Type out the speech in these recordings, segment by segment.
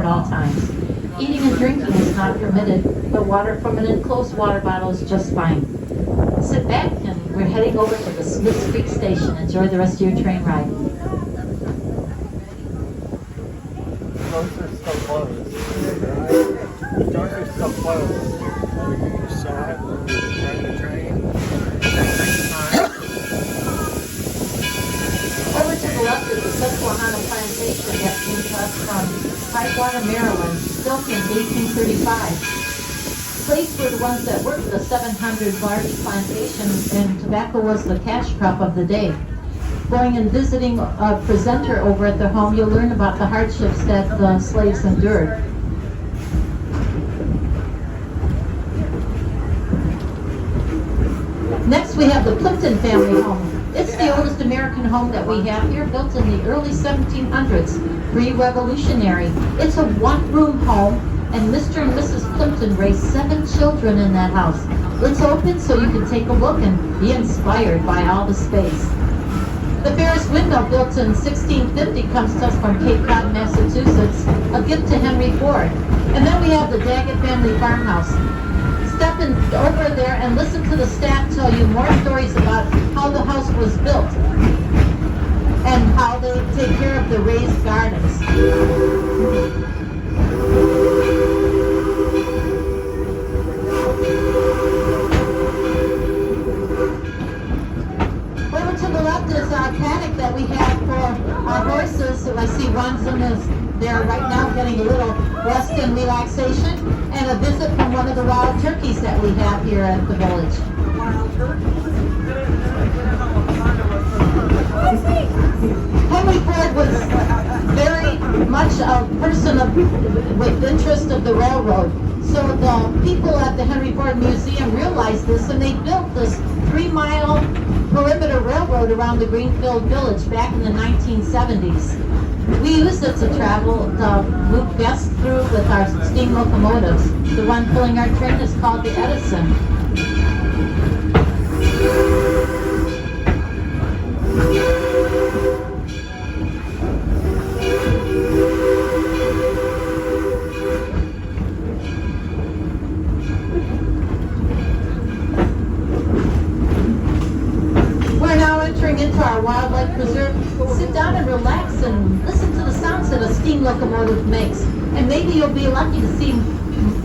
all times. Eating and drinking is not permitted, but water from an enclosed water bottle is just fine. Sit back, and we're heading over to the Smiths Creek Station. Enjoy the rest of your train ride. Doors are so close. Doors are so close. You saw it when you were riding the train. Over to the left is the Susquehanna plantation that came to us from Tidewater, Maryland, built in 1835. Slaves were the ones that worked the 700 large plantation, and tobacco was the cash crop of the day. Going and visiting a presenter over at their home, you'll learn about the hardships that the slaves endured. Next, we have the Plimpton family home. It's the oldest American home that we have here, built in the early 1700s, pre-revolutionary. It's a one-room home, and Mr. and Mrs. Plimpton raised 7 children in that house. It's open so you can take a look and be inspired by all the space. The Ferris windmill, built in 1650, comes to us from Cape Cod, Massachusetts, a gift to Henry Ford. And then we have the Daggett family farmhouse. Step in over there and listen to the staff tell you more stories about how the house was built and how they take care of the raised gardens. Over to the left is our paddock that we have for our horses. So I see Ronson is there right now getting a little rest and relaxation, and a visit from one of the wild turkeys that we have here at the village. Henry Ford was very much a person with interest of the railroad. So the people at the Henry Ford Museum realized this, and they built this 3-mile perimeter railroad around the Greenfield Village back in the 1970s. We used it to travel, to move guests through with our steam locomotives. The one pulling our train is called the Edison. We're now entering into our wildlife preserve. Sit down and relax and listen to the sounds that a steam locomotive makes. And maybe you'll be lucky to see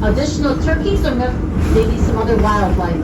additional turkeys or maybe some other wildlife.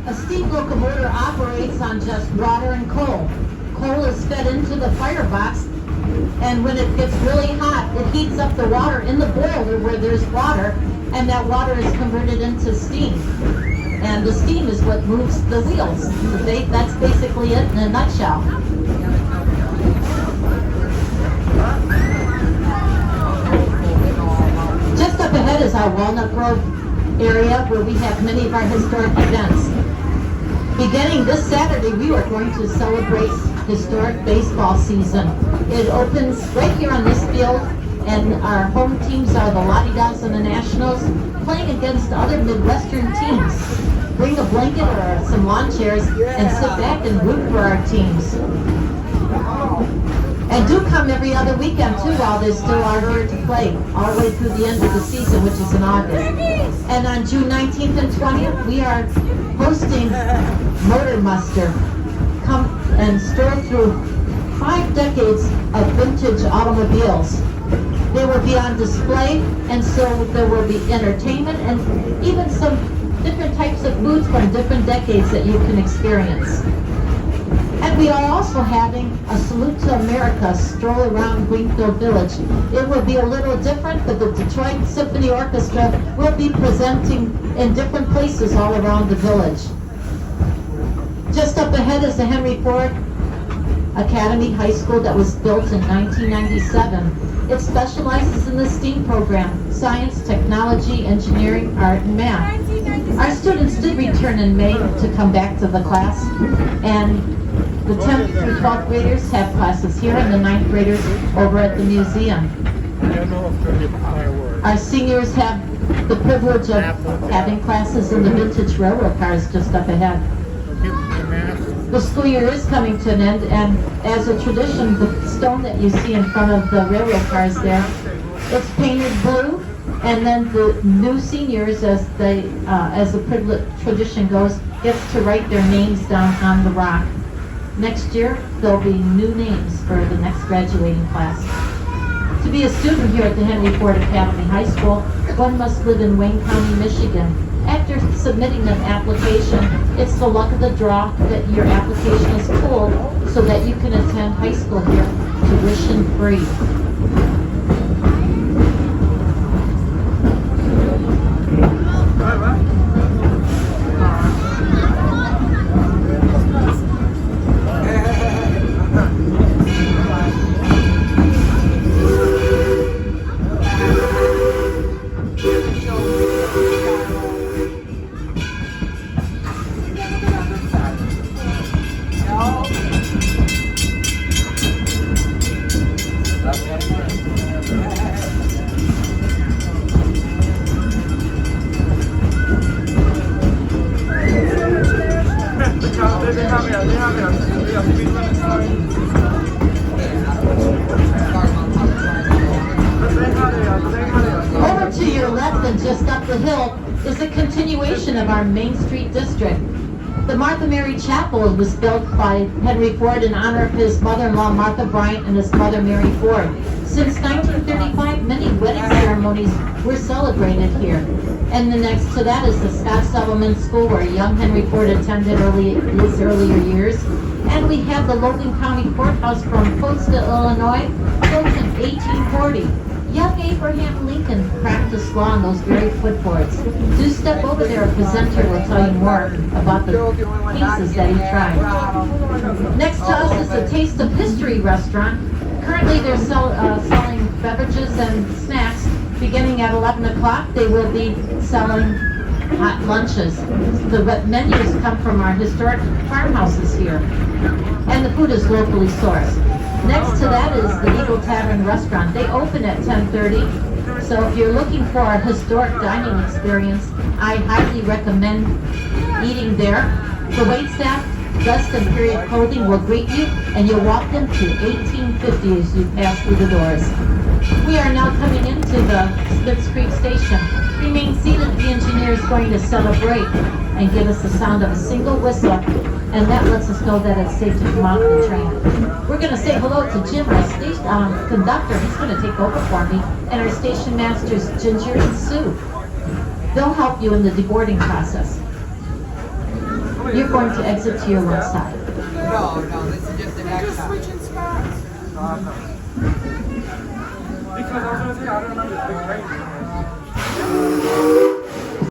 A steam locomotive operates on just water and coal. Coal is fed into the firebox, and when it gets really hot, it heats up the water in the boiler where there's water, and that water is converted into steam. And the steam is what moves the wheels. So that's basically it in a nutshell. Just up ahead is our Walnut Grove area where we have many of our historic events. Beginning this Saturday, we are going to celebrate historic baseball season. It opens right here on this field, and our home teams are the Lottie-Dows and the Nationals, playing against other Midwestern teams. Bring a blanket or some lawn chairs and sit back and root for our teams. And do come every other weekend too while they still are here to play, all the way through the end of the season, which is in August. And on June 19th and 20th, we are hosting Motor Muster. Come and stroll through 5 decades of vintage automobiles. They will be on display, and so there will be entertainment and even some different types of foods from different decades that you can experience. And we are also having a Salute to America stroll around Greenfield Village. It will be a little different, but the Detroit Symphony Orchestra will be presenting in different places all around the village. Just up ahead is the Henry Ford Academy High School that was built in 1997. It specializes in the STEAM program: science, technology, engineering, art, and math. Our students did return in May to come back to the class, and the 10th through 12th graders have classes here, and the 9th graders over at the museum. Our seniors have the privilege of having classes in the vintage railroad cars just up ahead. The school year is coming to an end, and as a tradition, the stone that you see in front of the railroad cars there, it's painted blue, and then the new seniors, as the tradition goes, gets to write their names down on the rock. Next year, there'll be new names for the next graduating class. To be a student here at the Henry Ford Academy High School, one must live in Wayne County, Michigan. After submitting an application, it's the luck of the draw that your application is pulled so that you can attend high school here tuition free. Over to your left and just up the hill is a continuation of our Main Street district. The Martha Mary Chapel was built by Henry Ford in honor of his mother-in-law Martha Bryant and his mother Mary Ford. Since 1935, many wedding ceremonies were celebrated here. And the next to that is the Scott Sobelman School, where young Henry Ford attended his earlier years. And we have the Logan County Courthouse from Coatesville, Illinois, built in 1840. Young Abraham Lincoln practiced law on those very footboards. Do step over there, a presenter will tell you more about the cases that he tried. Next to us is the Taste of History restaurant. Currently they're selling beverages and snacks. Beginning at 11 o'clock, they will be selling hot lunches. The menus come from our historic farmhouses here, and the food is locally sourced. Next to that is the Eagle Tavern restaurant. They open at 10:30, so if you're looking for a historic dining experience, I highly recommend eating there. The waitstaff, dressed in period clothing, will greet you, and you'll walk into 1850 as you pass through the doors. We are now coming into the Smiths Creek station. Remain seated, the engineer is going to celebrate and give us the sound of a single whistle, and that lets us know that it's safe to come out of the train. We're going to say hello to Jim, our station conductor. He's going to take over for me, and our station masters, Ginger and Sue. They'll help you in the deboarding process. You're going to exit to your left side. No, this is just the next time. Because I was going to say, I don't remember the big race.